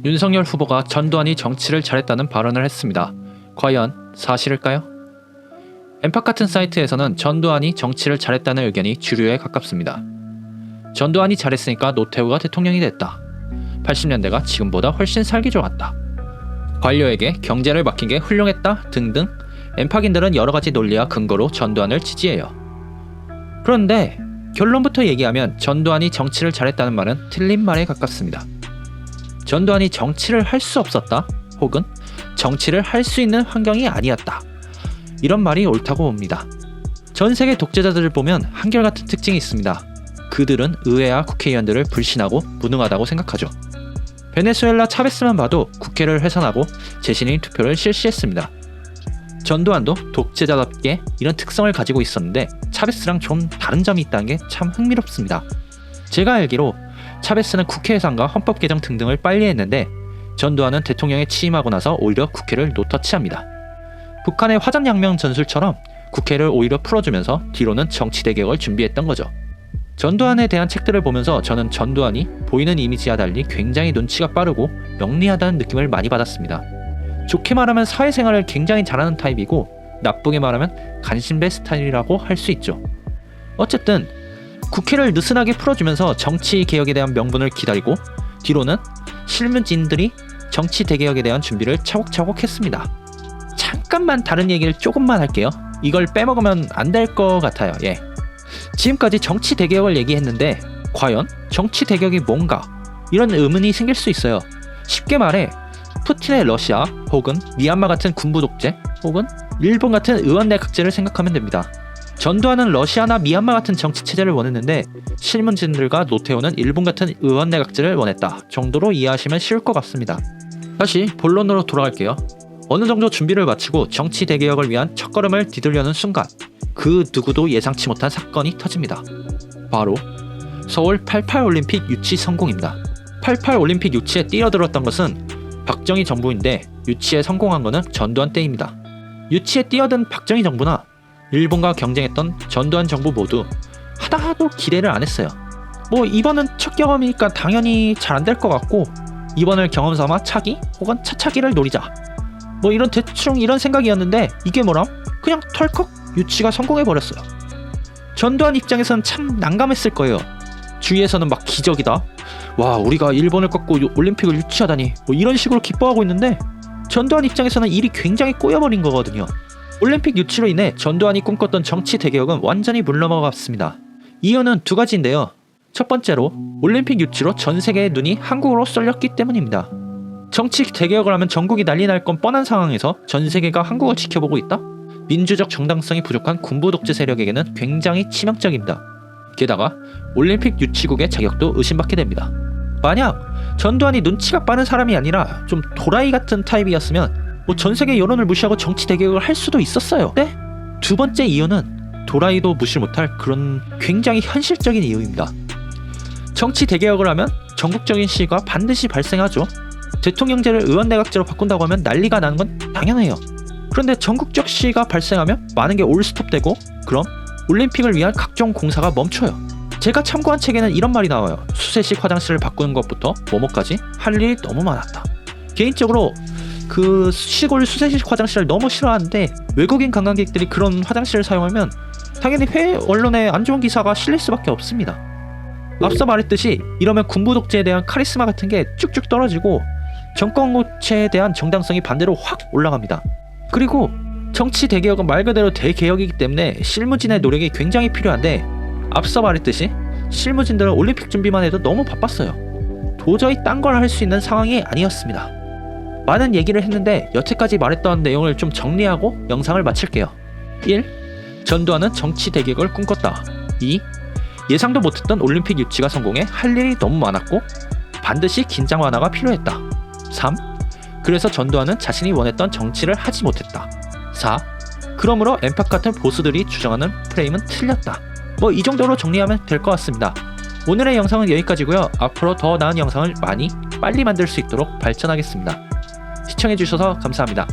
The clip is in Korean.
윤석열 후보가 전두환이 정치를 잘했다는 발언을 했습니다. 과연 사실일까요? 엠팍 같은 사이트에서는 전두환이 정치를 잘했다는 의견이 주류에 가깝습니다. 전두환이 잘했으니까 노태우가 대통령이 됐다. 80년대가 지금보다 훨씬 살기 좋았다. 관료에게 경제를 맡긴 게 훌륭했다 등등 엠팍인들은 여러가지 논리와 근거로 전두환을 지지해요. 그런데 결론부터 얘기하면 전두환이 정치를 잘했다는 말은 틀린 말에 가깝습니다. 전두환이 정치를 할 수 없었다 혹은 정치를 할 수 있는 환경이 아니었다. 이런 말이 옳다고 봅니다. 전 세계 독재자들을 보면 한결같은 특징이 있습니다. 그들은 의회와 국회의원들을 불신하고 무능하다고 생각하죠. 베네수엘라 차베스만 봐도 국회를 훼손하고 재신임 투표를 실시했습니다. 전두환도 독재자답게 이런 특성을 가지고 있었는데 차베스랑 좀 다른 점이 있다는 게 참 흥미롭습니다. 제가 알기로 차베스는 국회 해산과 헌법 개정 등등을 빨리 했는데 전두환은 대통령에 취임하고 나서 오히려 국회를 노터치합니다. 북한의 화전양명 전술처럼 국회를 오히려 풀어주면서 뒤로는 정치 대격을 준비했던 거죠. 전두환에 대한 책들을 보면서 저는 전두환이 보이는 이미지와 달리 굉장히 눈치가 빠르고 영리하다는 느낌을 많이 받았습니다. 좋게 말하면 사회생활을 굉장히 잘하는 타입이고 나쁘게 말하면 간신배 스타일이라고 할 수 있죠. 어쨌든 국회를 느슨하게 풀어주면서 정치 개혁에 대한 명분을 기다리고 뒤로는 실무진들이 정치 대개혁에 대한 준비를 차곡차곡 했습니다. 잠깐만 다른 얘기를 조금만 할게요. 이걸 빼먹으면 안 될 것 같아요. 지금까지 정치 대개혁을 얘기했는데 과연 정치 대개혁이 뭔가? 이런 의문이 생길 수 있어요. 쉽게 말해 푸틴의 러시아 혹은 미얀마 같은 군부 독재 혹은 일본 같은 의원내각제를 생각하면 됩니다. 전두환은 러시아나 미얀마 같은 정치 체제를 원했는데 실문진들과 노태우는 일본 같은 의원내각제를 원했다 정도로 이해하시면 쉬울 것 같습니다. 다시 본론으로 돌아갈게요. 어느 정도 준비를 마치고 정치 대개혁을 위한 첫걸음을 디디려는 순간 그 누구도 예상치 못한 사건이 터집니다. 바로 서울 88 올림픽 유치 성공입니다. 88 올림픽 유치에 뛰어들었던 것은 박정희 정부인데 유치에 성공한 것은 전두환 때입니다. 유치에 뛰어든 박정희 정부나 일본과 경쟁했던 전두환 정부 모두 하나도 기대를 안 했어요. 이번은 첫 경험이니까 당연히 잘 안 될 것 같고 이번을 경험 삼아 차기 혹은 차차기를 노리자 이런 대충 이런 생각이었는데 이게 뭐람? 그냥 털컥 유치가 성공해버렸어요. 전두환 입장에서는 참 난감했을 거예요. 주위에서는 막 기적이다, 와 우리가 일본을 꺾고 올림픽을 유치하다니 이런 식으로 기뻐하고 있는데 전두환 입장에서는 일이 굉장히 꼬여버린 거거든요. 올림픽 유치로 인해 전두환이 꿈꿨던 정치 대개혁은 완전히 물러나갔습니다. 이유는 두 가지인데요. 첫 번째로 올림픽 유치로 전 세계의 눈이 한국으로 쏠렸기 때문입니다. 정치 대개혁을 하면 전국이 난리 날 건 뻔한 상황에서 전 세계가 한국을 지켜보고 있다? 민주적 정당성이 부족한 군부 독재 세력에게는 굉장히 치명적입니다. 게다가 올림픽 유치국의 자격도 의심받게 됩니다. 만약 전두환이 눈치가 빠른 사람이 아니라 좀 도라이 같은 타입이었으면 전 세계 여론을 무시하고 정치 대개혁을 할 수도 있었어요. 네? 두 번째 이유는 도라이도 무시 못할 그런 굉장히 현실적인 이유입니다. 정치 대개혁을 하면 전국적인 시위가 반드시 발생하죠. 대통령제를 의원내각제로 바꾼다고 하면 난리가 나는 건 당연해요. 그런데 전국적 시위가 발생하면 많은 게 올스톱되고 그럼 올림픽을 위한 각종 공사가 멈춰요. 제가 참고한 책에는 이런 말이 나와요. 수세식 화장실을 바꾸는 것부터 뭐뭐까지 할 일이 너무 많았다. 개인적으로 그 시골 수세식 화장실을 너무 싫어하는데 외국인 관광객들이 그런 화장실을 사용하면 당연히 해외 언론에 안 좋은 기사가 실릴 수밖에 없습니다. 앞서 말했듯이 이러면 군부 독재에 대한 카리스마 같은 게 쭉쭉 떨어지고 정권 교체에 대한 정당성이 반대로 확 올라갑니다. 그리고 정치 대개혁은 말 그대로 대개혁이기 때문에 실무진의 노력이 굉장히 필요한데 앞서 말했듯이 실무진들은 올림픽 준비만 해도 너무 바빴어요. 도저히 딴 걸 할 수 있는 상황이 아니었습니다. 많은 얘기를 했는데 여태까지 말했던 내용을 좀 정리하고 영상을 마칠게요. 1. 전두환은 정치 대개혁을 꿈꿨다. 2. 예상도 못했던 올림픽 유치가 성공해 할 일이 너무 많았고 반드시 긴장 완화가 필요했다. 3. 그래서 전두환은 자신이 원했던 정치를 하지 못했다. 4. 그러므로 엠팍 같은 보수들이 주장하는 프레임은 틀렸다. 이 정도로 정리하면 될 것 같습니다. 오늘의 영상은 여기까지고요. 앞으로 더 나은 영상을 빨리 만들 수 있도록 발전하겠습니다. 시청해주셔서 감사합니다.